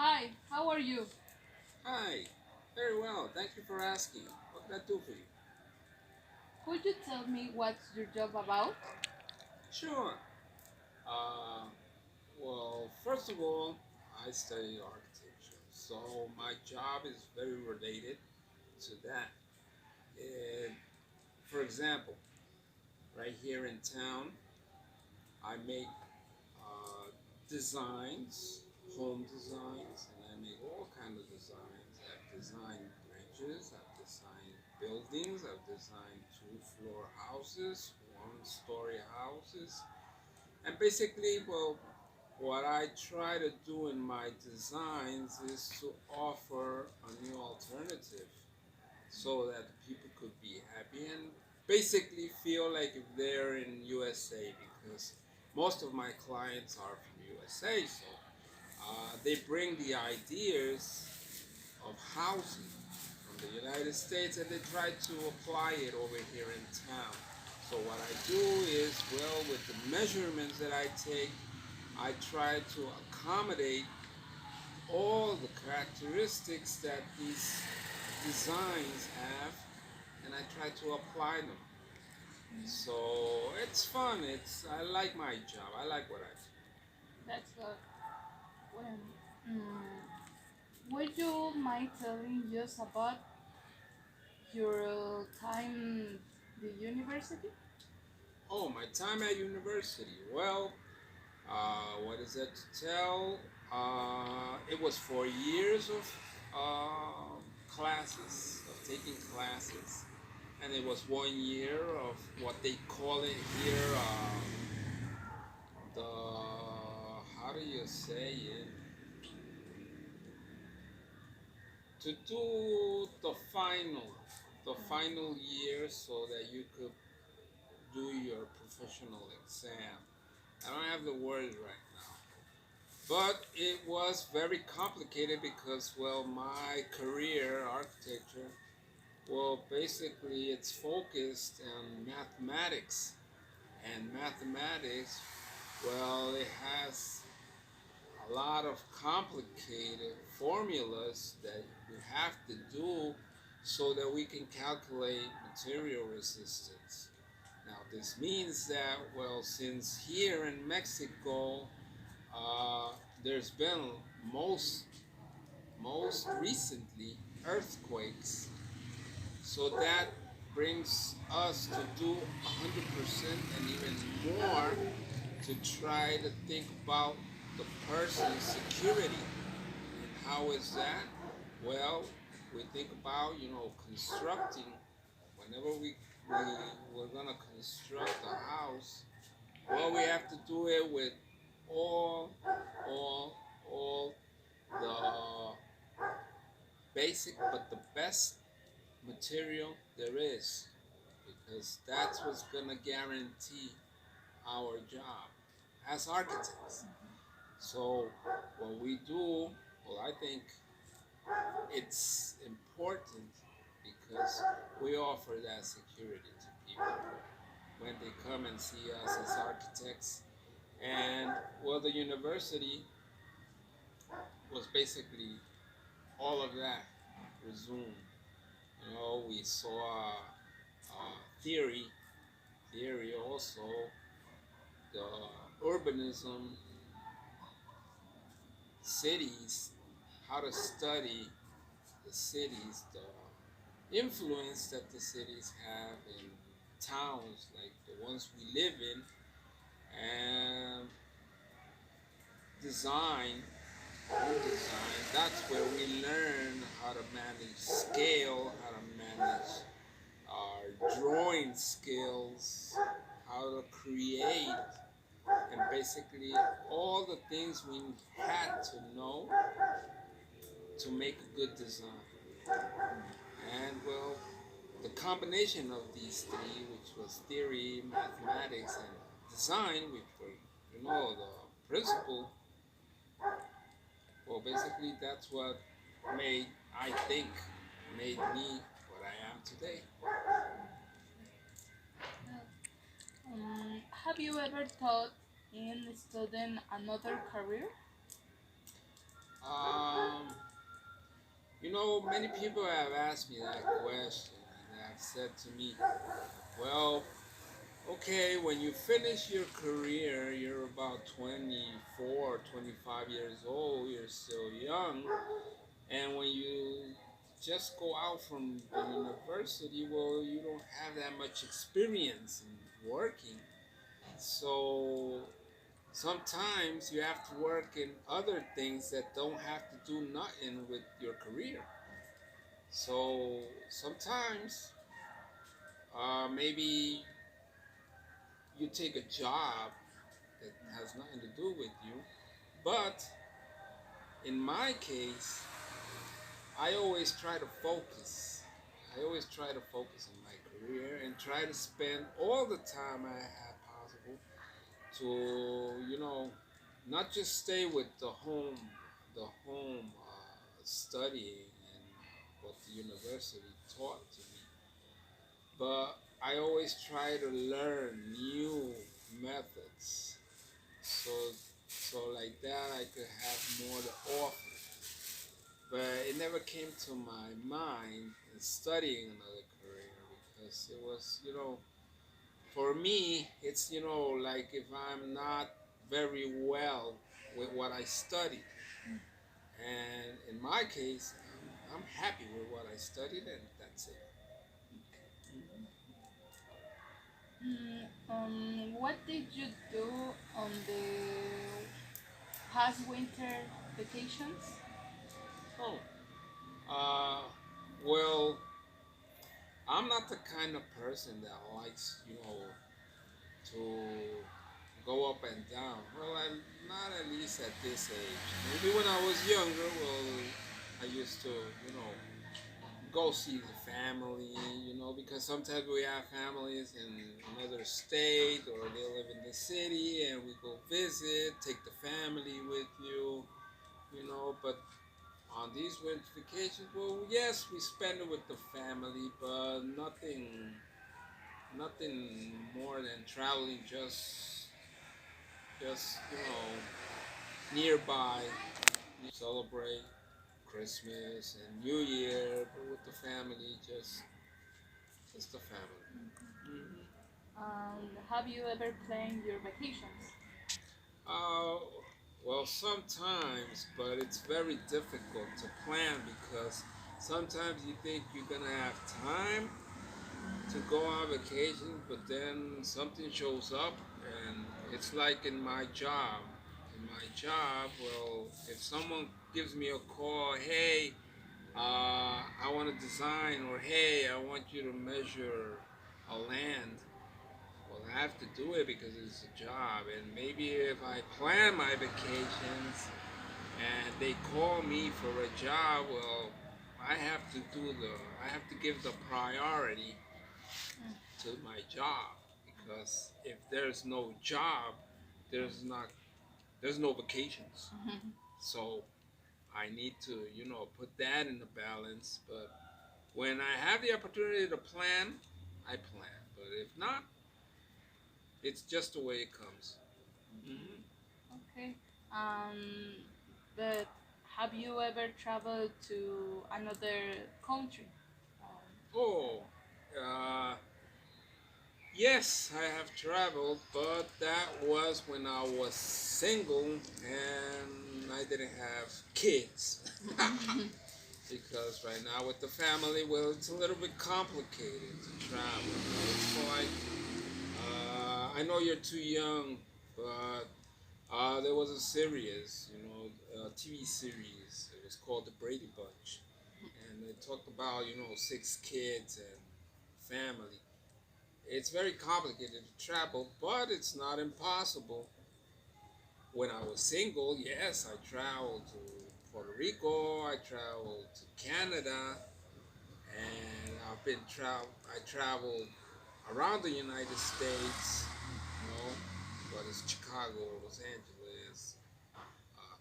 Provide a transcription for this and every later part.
Hi, how are you? Hi, very well. Thank you for asking. What can I do for you? Could you tell me what's your job about? Sure. Uh, first of all, I study architecture, so my job is very related to that. And for example, right here in town, I make uh, designs, home designs, and I make all kinds of designs. I've designed bridges, I've designed buildings, I've designed two-floor houses, one-story houses, and basically, what I try to do in my designs is to offer a new alternative so that people could be happy and basically feel like if they're in USA because most of my clients are from USA, so they bring the ideas of housing from the United States and they try to apply it over here in town. So what I do is, well, with the measurements that I take, I try to accommodate all the characteristics that these designs have and I try to apply them. So it's fun. I like my job. I like what I do. That's good. When, would you mind telling us about your time the university? Oh, my time at university. Well, what is that to tell? It was 4 years of classes, of taking classes, and it was 1 year of what they call it here, the, how do you say it? To do the final year so that you could do your professional exam. I don't have the words right now. But it was very complicated because, well, my career, architecture, well, basically it's focused on mathematics. And mathematics, well, it has a lot of complicated formulas that we have to do so that we can calculate material resistance. Now, this means that, well, since here in Mexico, uh, there's been most most recently earthquakes, so that brings us to do 100% and even more to try to think about the person's security. And how is that? Well, we think about, constructing, whenever we're going to construct a house, well, we have to do it with all, all, all the basic but the best material there is because that's what's going to guarantee our job as architects. So what we do, well, I think it's important because we offer that security to people when they come and see us as architects. And well, the university was basically all of that resumed. We saw theory, theory also, the urbanism, cities, how to study the cities, the influence that the cities have in towns like the ones we live in, and design, home design. That's where we learn how to manage scale, how to manage our drawing skills, how to create, and basically all the things we had to know to make a good design. And well, the combination of these three, which was theory, mathematics, and design, which were, the principle, well, basically that's what made, I think, made me what I am today. Have you ever thought in studying another career? Um, many people have asked me that question and have said to me, well, okay, when you finish your career, you're about 24, 25 years old, you're still young. And when you just go out from the university, well, you don't have that much experience in working. So sometimes you have to work in other things that don't have to do nothing with your career. So sometimes maybe you take a job that has nothing to do with you. But in my case, I always try to focus. I always try to focus on my career and try to spend all the time I have possible to, not just stay with the home studying and what the university taught to me, but I always try to learn new methods so like that I could have more to offer. But it never came to my mind in studying another career because it was, for me, it's, like if I'm not very well with what I studied. And in my case, I'm happy with what I studied and that's it. What did you do on the past winter vacations? Oh, uh, well, I'm not the kind of person that likes, to go up and down. Well, not at least at this age. Maybe when I was younger, well, I used to, go see the family, because sometimes we have families in another state or they live in the city and we go visit, take the family with you, but on these winter vacations, well, yes, we spend it with the family, but nothing more than traveling just nearby, celebrate Christmas and New Year, but with the family, just the family. Hmm. Have you ever planned your vacations? Uh, well, sometimes, but it's very difficult to plan because sometimes you think you're gonna have time to go on vacation, but then something shows up, and it's like in my job. In my job, well, if someone gives me a call, hey, I want to design, or hey, I want you to measure a land. Well, I have to do it because it's a job, and maybe if I plan my vacations and they call me for a job, well, I have to I have to give the priority to my job because if there's no job, there's not there's no vacations. So I need to, put that in the balance. But when I have the opportunity to plan, I plan. But if not, it's just the way it comes. Hmm. Okay. But have you ever traveled to another country? Oh, uh, yes, I have traveled, but that was when I was single and I didn't have kids. Because right now with the family, well, it's a little bit complicated to travel. It's like, I know you're too young, but there was a series, a TV series. It was called The Brady Bunch. And it talked about, 6 kids and family. It's very complicated to travel, but it's not impossible. When I was single, yes, I traveled to Puerto Rico, I traveled to Canada, and I traveled around the United States, whether it's Chicago, Los Angeles,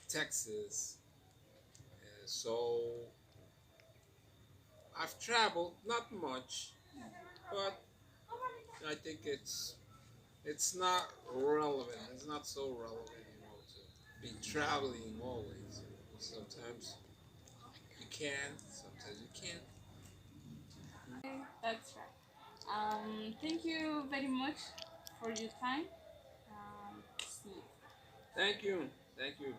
Texas. And so I've traveled, not much, but I think it's not relevant. It's not so relevant, to be traveling always. Sometimes you can, sometimes you can't. That's right. Thank you very much for your time. See you. Thank you. Thank you.